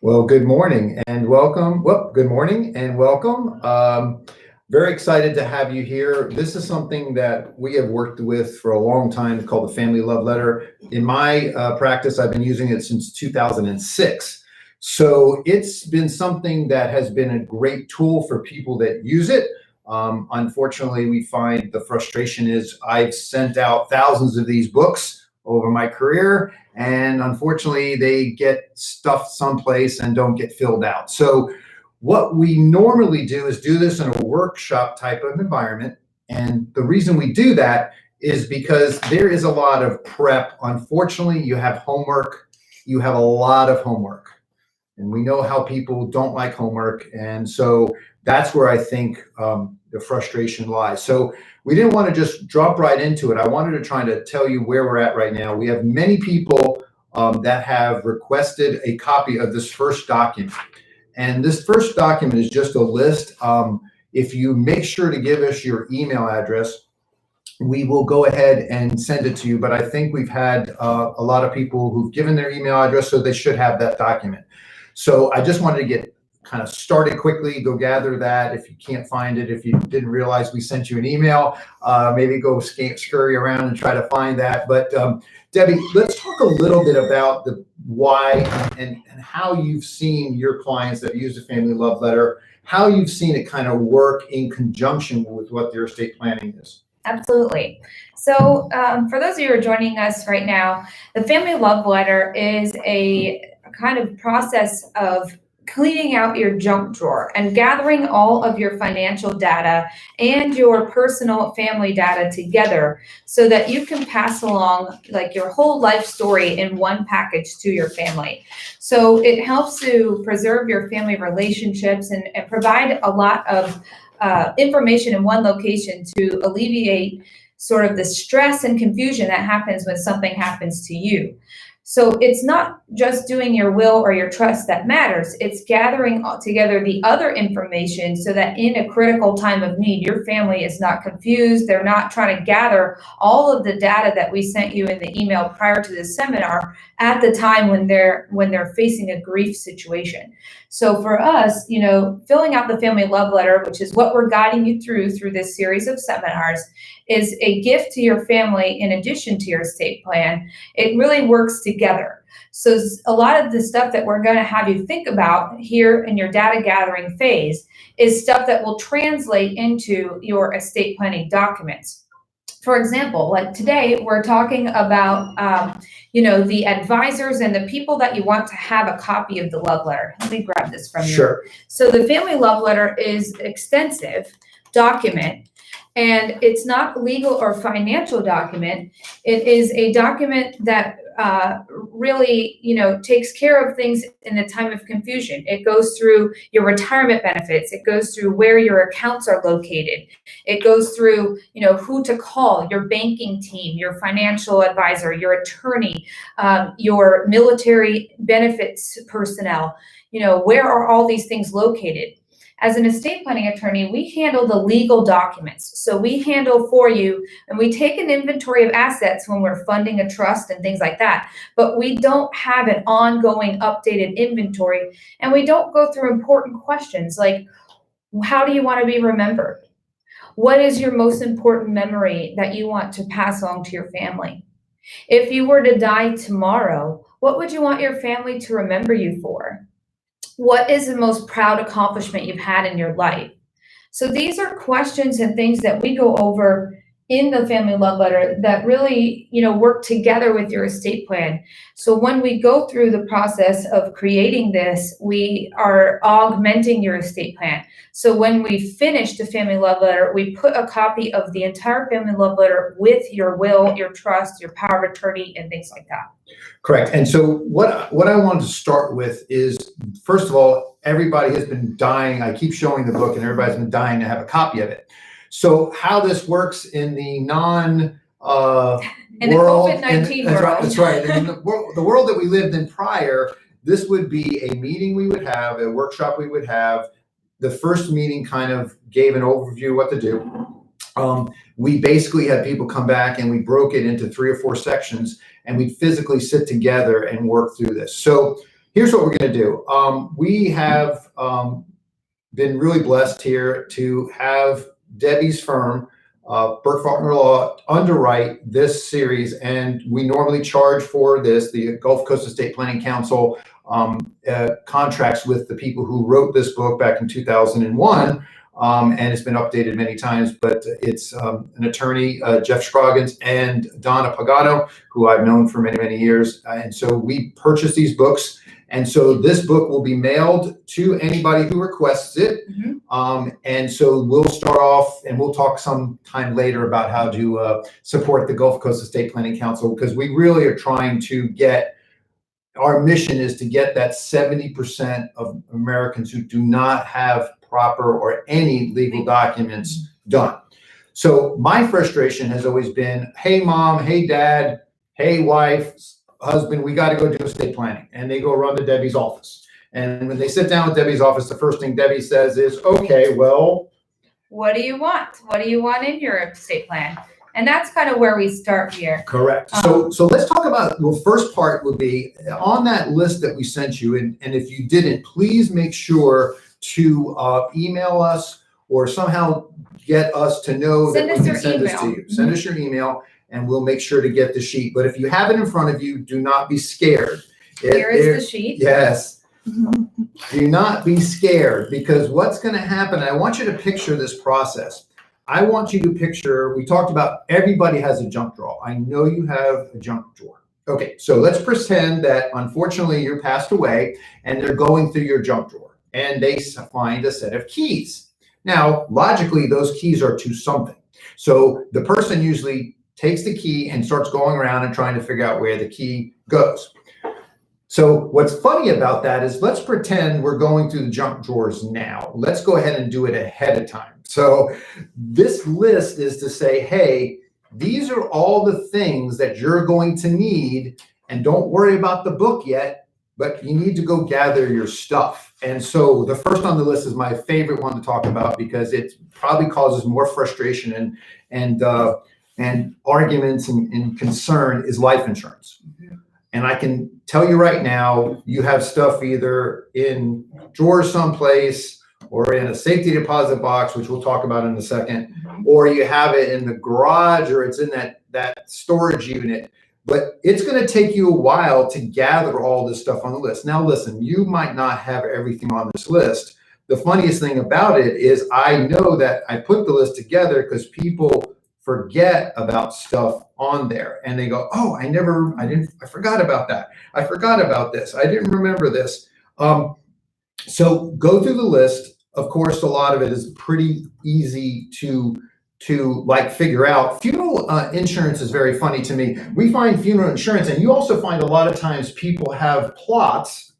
Well, good morning and welcome. Well, good morning and welcome. Very excited to have you here. This is something that we have worked with for a long time called the Family Love Letter. In my practice, I've been using it since 2006. So it's been something that has been a great tool for people that use it. Unfortunately, we find the frustration is I've sent out thousands of these books over my career, and unfortunately they get stuffed someplace and don't get filled out. So what we normally do is do this in a workshop type of environment. And the reason we do that is because there is a lot of prep. Unfortunately, you have homework, you have a lot of homework. And we know how people don't like homework. And so that's where I think the frustration lies. So we didn't want to just drop right into it. I wanted to try to tell you where we're at right now. We have many people that have requested a copy of this first document. And this first document is just a list. If you make sure to give us your email address, we will go ahead and send it to you. But I think we've had a lot of people who've given their email address, so they should have that document. So I just wanted to get kind of started quickly. Go gather that. If you can't find it, if you didn't realize we sent you an email, maybe go scurry around and try to find that. But Debbie, let's talk a little bit about the why and how you've seen your clients that use the Family Love Letter, how you've seen it kind of work in conjunction with what their estate planning is. Absolutely. So for those of you who are joining us right now, the Family Love Letter is a kind of process of cleaning out your junk drawer and gathering all of your financial data and your personal family data together so that you can pass along like your whole life story in one package to your family. So it helps to preserve your family relationships and provide a lot of information in one location to alleviate sort of the stress and confusion that happens when something happens to you. So it's not just doing your will or your trust that matters. It's gathering together the other information so that in a critical time of need, your family is not confused. They're not trying to gather all of the data that we sent you in the email prior to the seminar at the time when they're facing a grief situation. So for us, filling out the Family Love Letter, which is what we're guiding you through this series of seminars, is a gift to your family in addition to your estate plan. It really works together. So a lot of the stuff that we're going to have you think about here in your data gathering phase is stuff that will translate into your estate planning documents. For example, like today, we're talking about, the advisors and the people that you want to have a copy of the love letter. Let me grab this from you. Sure. So the Family Love Letter is an extensive document, and it's not legal or financial document. It is a document that really, takes care of things in the time of confusion. It goes through your retirement benefits. It goes through where your accounts are located. It goes through, who to call, your banking team, your financial advisor, your attorney, your military benefits personnel. Where are all these things located? As an estate planning attorney, we handle the legal documents. So we handle for you, and we take an inventory of assets when we're funding a trust and things like that. But we don't have an ongoing updated inventory, and we don't go through important questions like, how do you want to be remembered? What is your most important memory that you want to pass on to your family? If you were to die tomorrow, what would you want your family to remember you for? What is the most proud accomplishment you've had in your life? So these are questions and things that we go over in the Family Love Letter that really, work together with your estate plan. So when we go through the process of creating this, we are augmenting your estate plan. So when we finish the Family Love Letter, we put a copy of the entire Family Love Letter with your will, your trust, your power of attorney, and things like that. Correct. And so what I wanted to start with is, first of all, everybody has been dying. I keep showing the book and everybody's been dying to have a copy of it. So how this works in the In world, the COVID-19 world. That's right. In the world that we lived in prior, this would be a meeting we would have, a workshop we would have. The first meeting kind of gave an overview of what to do. We basically had people come back and we broke it into 3 or 4 sections, and we'd physically sit together and work through this. So Here's what we're going to do. We have been really blessed here to have Debbie's firm, Burke Faulkner Law, underwrite this series, and we normally charge for this. The Gulf Coast Estate Planning Council contracts with the people who wrote this book back in 2001. And it's been updated many times, but it's an attorney, Jeff Scroggins, and Donna Pagano, who I've known for many, many years. And so we purchased these books. And so this book will be mailed to anybody who requests it. And so we'll start off, and we'll talk sometime later about how to support the Gulf Coast Estate Planning Council, because we really are trying to get, our mission is to get that 70% of Americans who do not have proper or any legal documents done. So my frustration has always been, hey mom, hey dad, hey wife, husband, we got to go do estate planning. And they go run to Debbie's office. And when they sit down with Debbie's office, the first thing Debbie says is, okay, well, what do you want? What do you want in your estate plan? And that's kind of where we start here. Correct. So let's talk about, well, first part would be on that list that we sent you. And if you didn't, please make sure to email us or somehow get us to know that we can send this to you. Send us your email and we'll make sure to get the sheet. But if you have it in front of you, do not be scared. Here is the sheet. Yes. Do not be scared, because what's going to happen, I want you to picture this process. I want you to picture, we talked about everybody has a junk drawer. I know you have a junk drawer. Okay, so let's pretend that unfortunately you passed away and they're going through your junk drawer and they find a set of keys. Now, logically, those keys are to something. So the person usually takes the key and starts going around and trying to figure out where the key goes. So what's funny about that is, let's pretend we're going through the junk drawers now. Let's go ahead and do it ahead of time. So this list is to say, hey, these are all the things that you're going to need, and don't worry about the book yet, but you need to go gather your stuff. And so the first on the list is my favorite one to talk about, because it probably causes more frustration and arguments and concern, is life insurance. And I can tell you right now, you have stuff either in drawers someplace or in a safety deposit box, which we'll talk about in a second, or you have it in the garage, or it's in that storage unit. But it's going to take you a while to gather all this stuff on the list. Now, listen, you might not have everything on this list. The funniest thing about it is, I know that I put the list together because people forget about stuff on there and they go, oh, I forgot about that. I forgot about this. I didn't remember this. So go through the list. Of course, a lot of it is pretty easy to like figure out. Funeral insurance is very funny to me. We find funeral insurance, and you also find a lot of times people have plots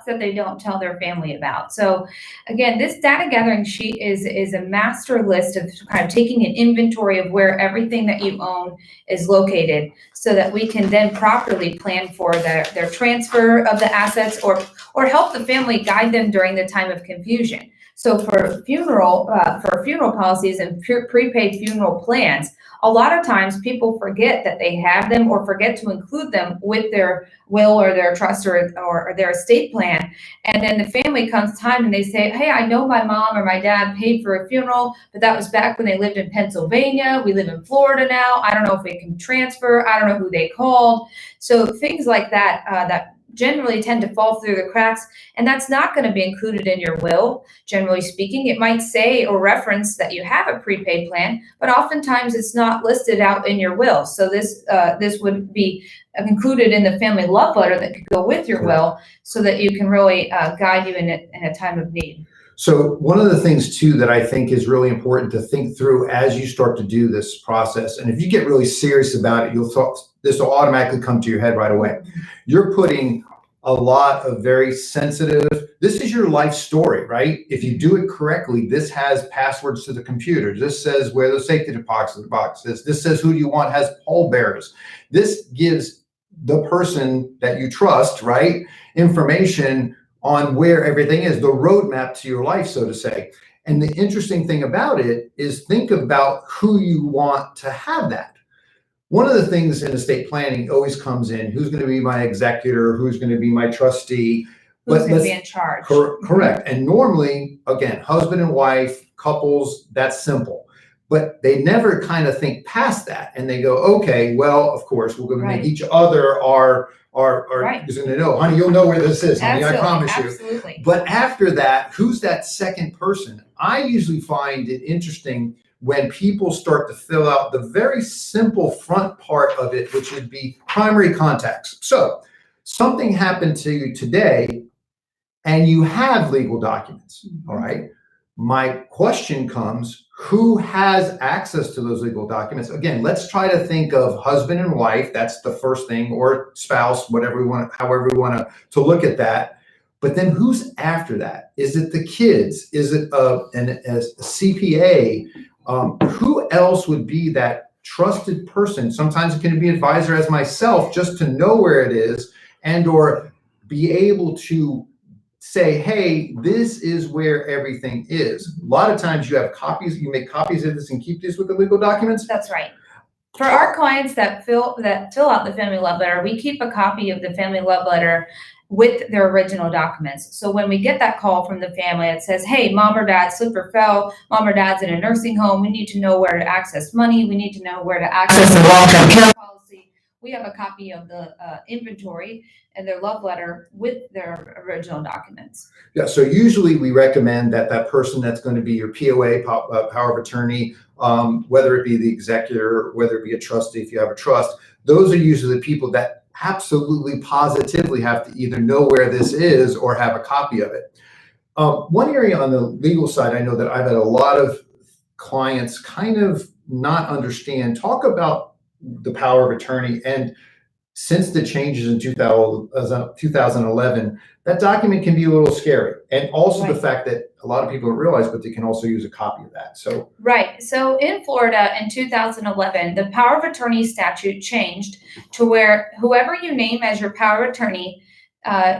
that they don't tell their family about. So again, this data gathering sheet is a master list of kind of taking an inventory of where everything that you own is located, so that we can then properly plan for their transfer of the assets, or help the family guide them during the time of confusion. So for funeral policies and prepaid funeral plans, a lot of times people forget that they have them, or forget to include them with their will or their trust or their estate plan. And then the family comes time and they say, hey, I know my mom or my dad paid for a funeral, but that was back when they lived in Pennsylvania. We live in Florida now. I don't know if they can transfer. I don't know who they called. So things like that, that generally tend to fall through the cracks, and that's not going to be included in your will. Generally speaking, it might say or reference that you have a prepaid plan, but oftentimes it's not listed out in your will. So this would be included in the family love letter that could go with your will, so that you can really guide you in a time of need. So one of the things too that I think is really important to think through as you start to do this process, and if you get really serious about it, this will automatically come to your head right away. You're putting a lot of very sensitive, this is your life story, right? If you do it correctly, this has passwords to the computer. This says where the safety deposit box is. This says who do you want has pallbearers. This gives the person that you trust, right, information on where everything is, the roadmap to your life, so to say. And the interesting thing about it is, think about who you want to have that. one of the things in estate planning always comes in, who's going to be my executor, who's going to be my trustee. Who's going to be in charge? Correct. And normally, again, husband and wife, couples, that's simple. But they never kind of think past that. And they go, okay, well, of course, we're going to make each other our who's going to know, honey, you'll know where this is, honey, I promise you. Absolutely. But after that, who's that second person? I usually find it interesting when people start to fill out the very simple front part of it, which would be primary contacts. So something happened to you today and you have legal documents, all right? My question comes, who has access to those legal documents? Again, let's try to think of husband and wife. That's the first thing, or spouse, whatever we want, however we want to look at that. But then who's after that? Is it the kids? Is it a CPA? Who else would be that trusted person? Sometimes it can be an advisor as myself, just to know where it is and or be able to say, hey, this is where everything is. A lot of times you have copies, you make copies of this and keep these with the legal documents. That's right. For our clients that fill out the family love letter, we keep a copy of the family love letter with their original documents. So when we get that call from the family, it says, hey, mom or dad slipped or fell, mom or dad's in a nursing home, we need to know where to access money, we need to know where to access the long-term care policy. We have a copy of the inventory and their love letter with their original documents. Yeah, so usually we recommend that that person that's going to be your POA, power of attorney, whether it be the executor, whether it be a trustee, if you have a trust, those are usually the people that absolutely positively have to either know where this is or have a copy of it. One area on the legal side, I know that I've had a lot of clients kind of not understand, talk about the power of attorney. And since the changes in 2011, that document can be a little scary. And also the fact that a lot of people don't realize, but they can also use a copy of that. So right. So in Florida in 2011, the power of attorney statute changed to where whoever you name as your power of attorney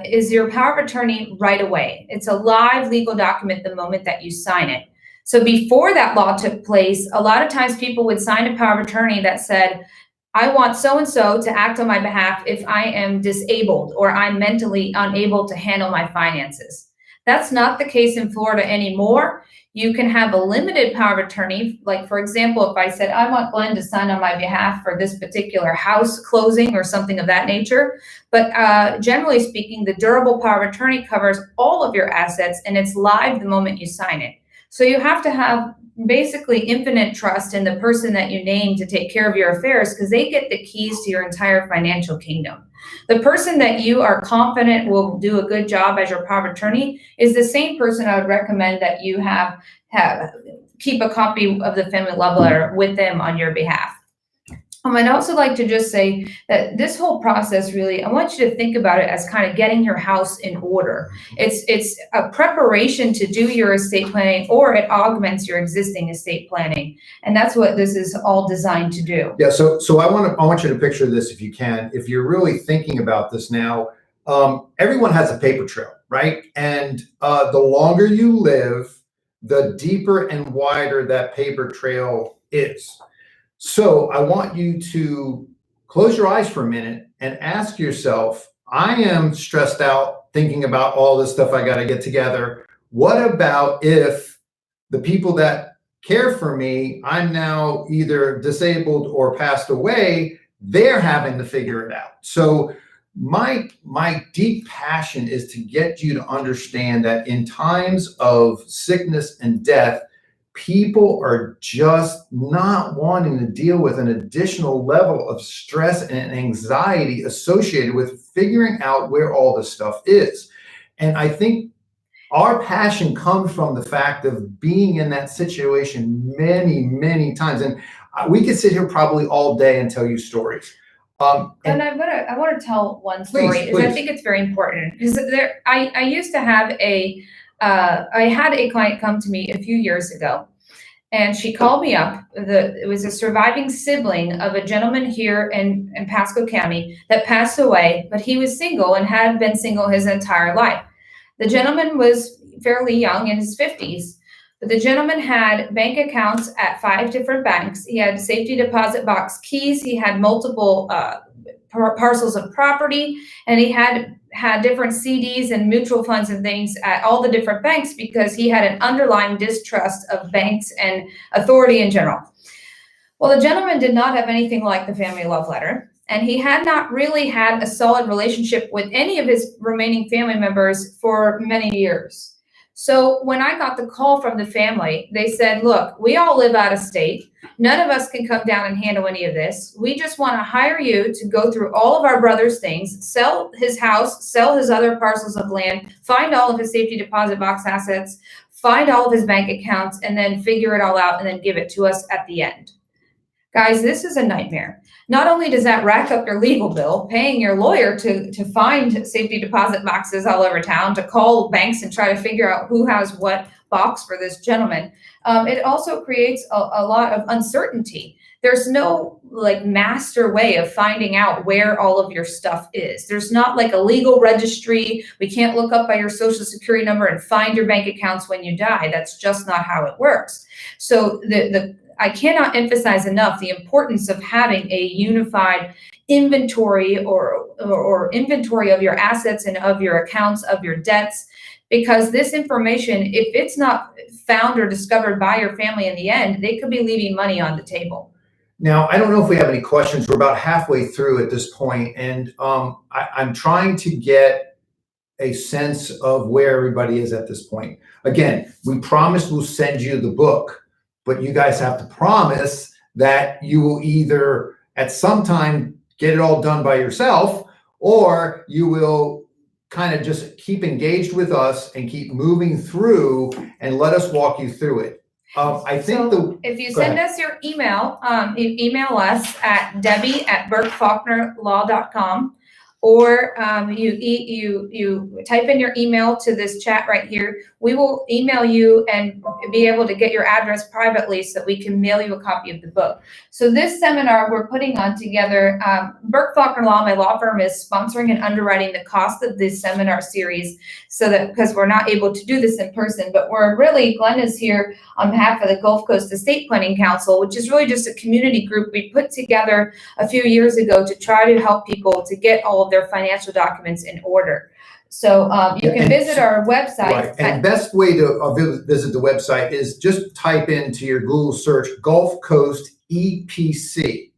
is your power of attorney right away. It's a live legal document the moment that you sign it. So before that law took place, a lot of times people would sign a power of attorney that said, I want so-and-so to act on my behalf if I am disabled or I'm mentally unable to handle my finances. That's not the case in Florida anymore. You can have a limited power of attorney. Like, for example, if I said, I want Glenn to sign on my behalf for this particular house closing or something of that nature. But generally speaking, the durable power of attorney covers all of your assets and it's live the moment you sign it. So you have to have basically infinite trust in the person that you name to take care of your affairs because they get the keys to your entire financial kingdom. The person that you are confident will do a good job as your power of attorney is the same person I would recommend that you keep a copy of the family love letter with them on your behalf. I'd also like to just say that this whole process really, I want you to think about it as kind of getting your house in order. It's a preparation to do your estate planning, or it augments your existing estate planning. And that's what this is all designed to do. Yeah, so I want you to picture this if you can. If you're really thinking about this now, everyone has a paper trail, right? And the longer you live, the deeper and wider that paper trail is. So I want you to close your eyes for a minute and ask yourself, I am stressed out thinking about all this stuff I got to get together. What about if the people that care for me, I'm now either disabled or passed away, they're having to figure it out. So my deep passion is to get you to understand that in times of sickness and death, people are just not wanting to deal with an additional level of stress and anxiety associated with figuring out where all this stuff is. And I think our passion comes from the fact of being in that situation many, many times. And we could sit here probably all day and tell you stories. And I want to tell one story because I think it's very important. Because I used to have I had a client come to me a few years ago, and she called me up. It was a surviving sibling of a gentleman here in Pasco County that passed away, but he was single and had been single his entire life. The gentleman was fairly young, in his 50s. But the gentleman had bank accounts at 5 different banks. He had safety deposit box keys. He had multiple parcels of property, and he had different CDs and mutual funds and things at all the different banks because he had an underlying distrust of banks and authority in general. Well, the gentleman did not have anything like the family love letter, and he had not really had a solid relationship with any of his remaining family members for many years. So when I got the call from the family, they said, look, we all live out of state. None of us can come down and handle any of this. We just want to hire you to go through all of our brother's things, sell his house, sell his other parcels of land, find all of his safety deposit box assets, find all of his bank accounts, and then figure it all out and then give it to us at the end. Guys, this is a nightmare. Not only does that rack up your legal bill, paying your lawyer to find safety deposit boxes all over town, to call banks and try to figure out who has what box for this gentleman, it also creates a lot of uncertainty. There's no like master way of finding out where all of your stuff is. There's not like a legal registry. We can't look up by your social security number and find your bank accounts when you die. That's just not how it works. So I cannot emphasize enough the importance of having a unified inventory or inventory of your assets and of your accounts, of your debts, because this information, if it's not found or discovered by your family in the end, they could be leaving money on the table. Now, I don't know if we have any questions. We're about halfway through at this point, and I'm trying to get a sense of where everybody is at this point. Again, we promised we'll send you the book, but you guys have to promise that you will either at some time get it all done by yourself, or you will kind of just keep engaged with us and keep moving through and let us walk you through it. I think if you send us your email, you email us at debbie@burkefaulknerlaw.com, or you type in your email to this chat right here. We will email you and be able to get your address privately so that we can mail you a copy of the book. So this seminar we're putting on together, Burke Faulkner Law, my law firm, is sponsoring and underwriting the cost of this seminar series, so that because we're not able to do this in person, but Glenn is here on behalf of the Gulf Coast Estate Planning Council, which is really just a community group we put together a few years ago to try to help people to get all of their financial documents in order. So you can visit our website. Right. And the best way to visit the website is just type into your Google search Gulf Coast EPC.org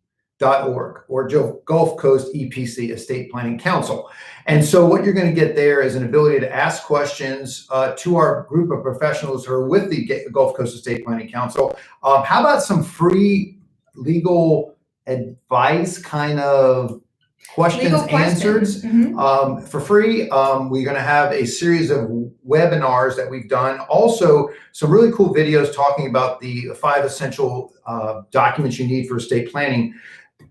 or Gulf Coast EPC Estate Planning Council. And so what you're going to get there is an ability to ask questions to our group of professionals who are with the Gulf Coast Estate Planning Council. How about some free legal advice kind of questions answered for free? We're going to have a series of webinars that we've done. Also, some really cool videos talking about the 5 essential documents you need for estate planning.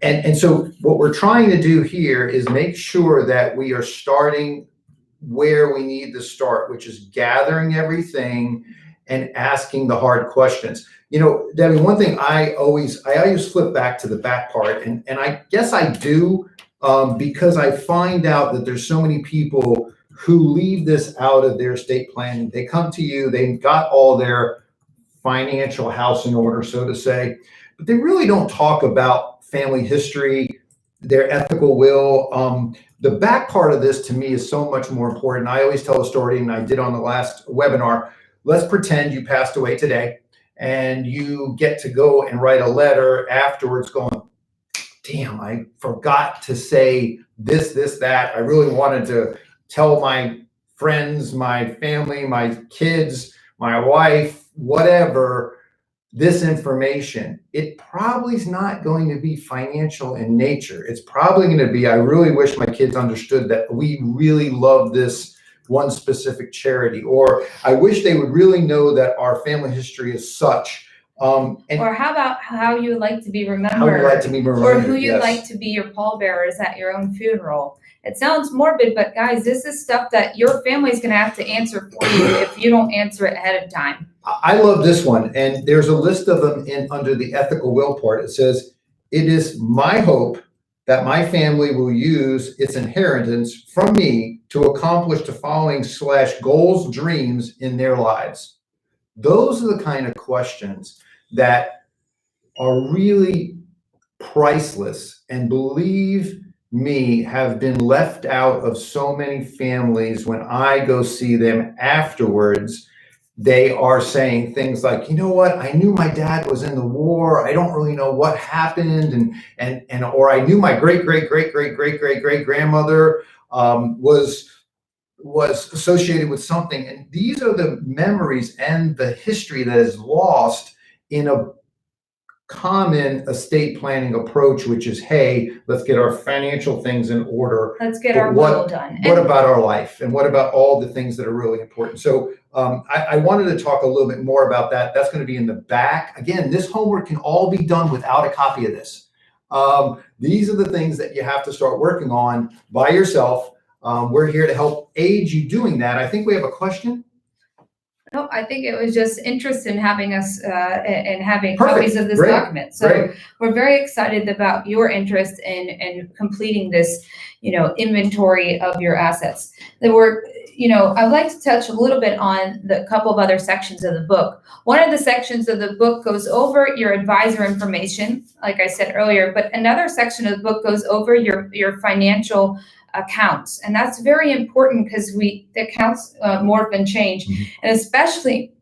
And so what we're trying to do here is make sure that we are starting where we need to start, which is gathering everything and asking the hard questions. You know, Debbie, one thing I always flip back to the back part, and I guess I do because I find out that there's so many people who leave this out of their estate planning. They come to you, they've got all their financial house in order, so to say, but they really don't talk about family history, their ethical will. The back part of this to me is so much more important. I always tell a story, and I did on the last webinar. Let's pretend you passed away today and you get to go and write a letter afterwards going, damn, I forgot to say this, that. I really wanted to tell my friends, my family, my kids, my wife, whatever, this information. It probably is not going to be financial in nature. It's probably going to be, I really wish my kids understood that we really love this one specific charity, or I wish they would really know that our family history is such. Or how about how you would like to be remembered? How would you like to be remembered? Or who you'd like to be your pallbearers at your own funeral. It sounds morbid, but guys, this is stuff that your family's going to have to answer for you if you don't answer it ahead of time. I love this one, and there's a list of them under the ethical will part. It says, "It is my hope that my family will use its inheritance from me to accomplish the following / goals, dreams in their lives." Those are the kind of questions that are really priceless, and believe me, have been left out of so many families. When I go see them afterwards, they are saying things like, you know what, I knew my dad was in the war, I don't really know what happened, and or I knew my great great great great great great great grandmother was associated with something. And these are the memories and the history that is lost in a common estate planning approach, which is, hey, let's get our financial things in order. Let's get But our will done. What about our life? And what about all the things that are really important? So I wanted to talk a little bit more about that. That's going to be in the back. Again, this homework can all be done without a copy of this. These are the things that you have to start working on by yourself. We're here to help aid you doing that. I think we have a question. No, I think it was just interest in having us and having Perfect. copies of this Great. document. So Great. we're very excited about your interest in completing this, inventory of your assets. I'd like to touch a little bit on the couple of other sections of the book. One of the sections of the book goes over your advisor information, like I said earlier, but another section of the book goes over your financial accounts. And that's very important because the accounts morph and change. Mm-hmm. And especially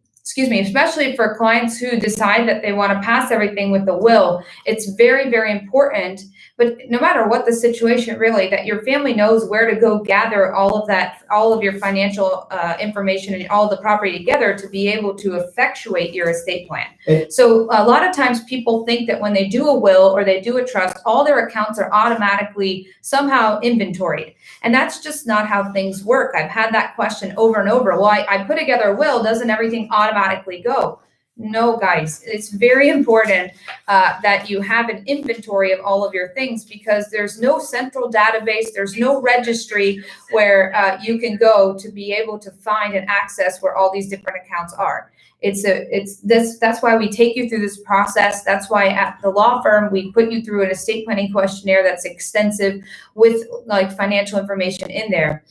for clients who decide that they want to pass everything with a will, it's very, very important. But no matter what the situation, really, that your family knows where to go gather all of your financial information and all the property together to be able to effectuate your estate plan. So a lot of times people think that when they do a will or they do a trust, all their accounts are automatically somehow inventoried. And that's just not how things work. I've had that question over and over. Well, I put together a will, doesn't everything automatically go? No, guys, it's very important that you have an inventory of all of your things, because there's no central database, there's no registry where you can go to be able to find and access where all these different accounts are. That's why we take you through this process. That's why at the law firm, we put you through an estate planning questionnaire that's extensive with like financial information in there.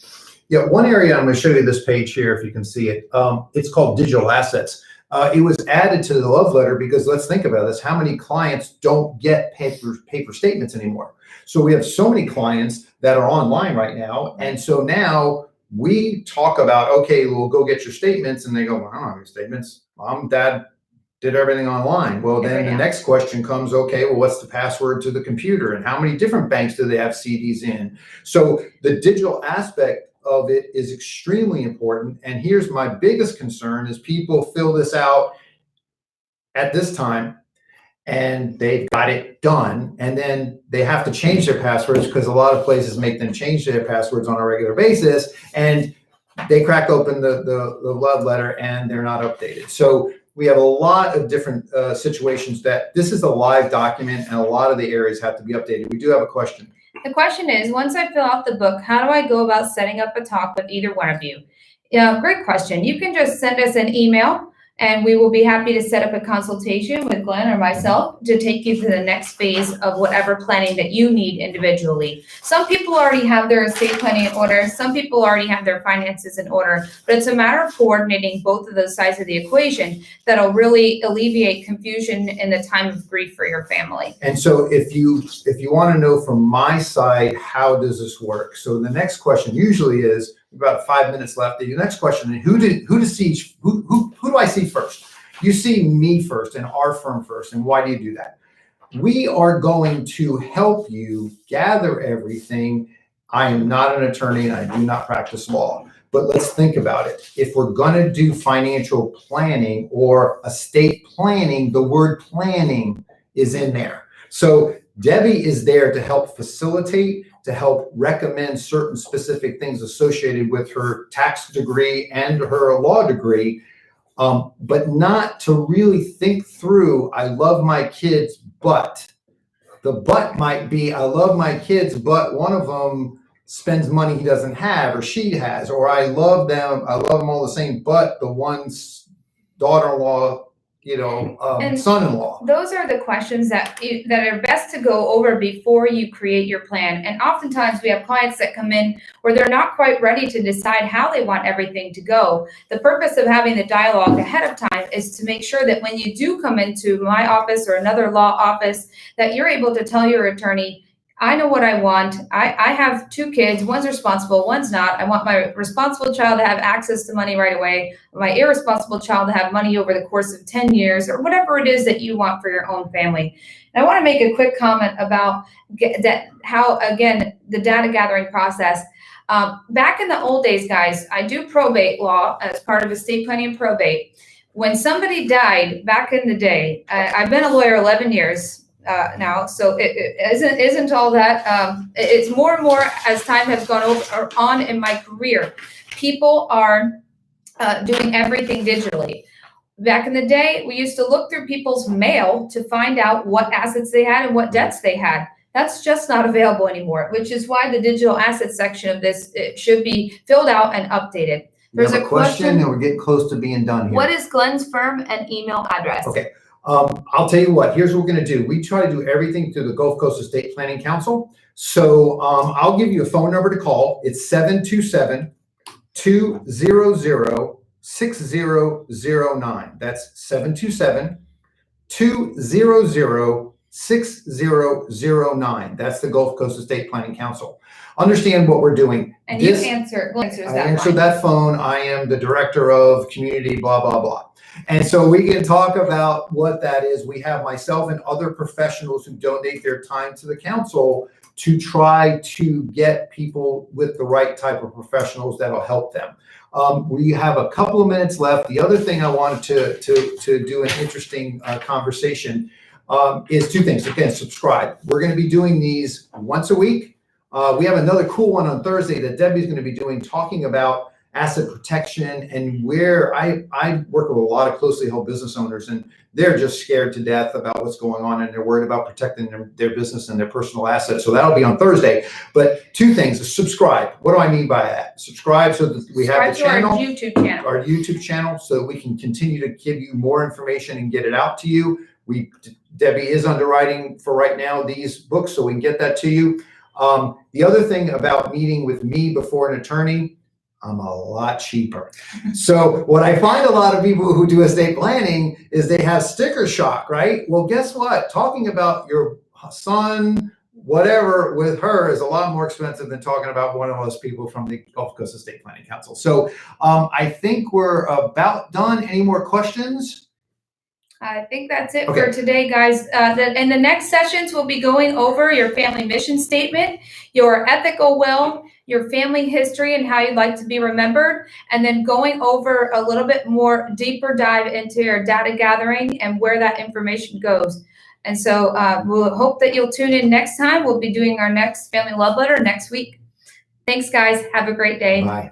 Yeah, one area, I'm going to show you this page here if you can see it. It's called digital assets. It was added to the love letter because, let's think about this, how many clients don't get paper statements anymore? So we have so many clients that are online right now. And so now we talk about, okay, we'll go get your statements. And they go, well, I don't have any statements. Mom, Dad did everything online. Well, then the next question comes, okay, well, what's the password to the computer? And how many different banks do they have CDs in? So the digital aspect of it is extremely important. And here's my biggest concern is people fill this out at this time and they've got it done. And then they have to change their passwords because a lot of places make them change their passwords on a regular basis. And they crack open the love letter and they're not updated. So we have a lot of different situations that this is a live document and a lot of the areas have to be updated. We do have a question. The question is, once I fill out the book, how do I go about setting up a talk with either one of you? Yeah, great question. You can just send us an email and we will be happy to set up a consultation with Glenn or myself to take you to the next phase of whatever planning that you need individually. Some people already have their estate planning in order. Some people already have their finances in order, but it's a matter of coordinating both of those sides of the equation that'll really alleviate confusion in the time of grief for your family. And so if you want to know from my side, how does this work? So the next question usually is, about 5 minutes left. The next question is, who do I see first? You see me first and our firm first. And why do you do that? We are going to help you gather everything. I am not an attorney and I do not practice law, but let's think about it. If we're going to do financial planning or estate planning, the word planning is in there. So Debbie is there to help facilitate, to help recommend certain specific things associated with her tax degree and her law degree, but not to really think through, I love my kids, but the but might be, I love my kids, but one of them spends money he doesn't have or she has, or I love them all the same, but the one's daughter-in-law, And son-in-law? Those are the questions that are best to go over before you create your plan. And oftentimes we have clients that come in where they're not quite ready to decide how they want everything to go. The purpose of having the dialogue ahead of time is to make sure that when you do come into my office or another law office, that you're able to tell your attorney, I know what I want. I have 2 kids. One's responsible, one's not. I want my responsible child to have access to money right away, my irresponsible child to have money over the course of 10 years, or whatever it is that you want for your own family. And I want to make a quick comment about how, again, the data gathering process. Back in the old days, guys, I do probate law as part of estate planning and probate. When somebody died back in the day, I've been a lawyer 11 years. Now, so it isn't all that. It's more and more as time has gone on in my career. People are doing everything digitally. Back in the day, we used to look through people's mail to find out what assets they had and what debts they had. That's just not available anymore, which is why the digital assets section of this should be filled out and updated. There's a question, and we're getting close to being done here. What is Glenn's firm and email address? Okay. I'll tell you what, here's what we're going to do. We try to do everything through the Gulf Coast Estate Planning Council. So I'll give you a phone number to call. It's 727-200-6009. That's 727-200-6009. That's the Gulf Coast Estate Planning Council. Understand what we're doing. And Glenn answers that phone. I am the director of community, blah, blah, blah. And so we can talk about what that is. We have myself and other professionals who donate their time to the council to try to get people with the right type of professionals that'll help them. We have a couple of minutes left. The other thing I wanted to do an interesting conversation is 2 things. Again, subscribe. We're going to be doing these once a week. We have another cool one on Thursday that Debbie's going to be doing, talking about asset protection, and where I work with a lot of closely held business owners, and they're just scared to death about what's going on, and they're worried about protecting their business and their personal assets. So that'll be on Thursday. But 2 things: subscribe. What do I mean by that? Subscribe so that we have the channel, our YouTube channel, so that we can continue to give you more information and get it out to you. Debbie is underwriting for right now these books, so we can get that to you. The other thing about meeting with me before an attorney, I'm a lot cheaper. So what I find a lot of people who do estate planning is they have sticker shock, right? Well, guess what? Talking about your son, whatever, with her is a lot more expensive than talking about one of those people from the Gulf Coast Estate Planning Council. So I think we're about done. Any more questions? I think that's it for today, guys. In the next sessions, we'll be going over your family mission statement, your ethical will, your family history and how you'd like to be remembered, and then going over a little bit more deeper dive into your data gathering and where that information goes. And so we'll hope that you'll tune in next time. We'll be doing our next family love letter next week. Thanks, guys. Have a great day. Bye.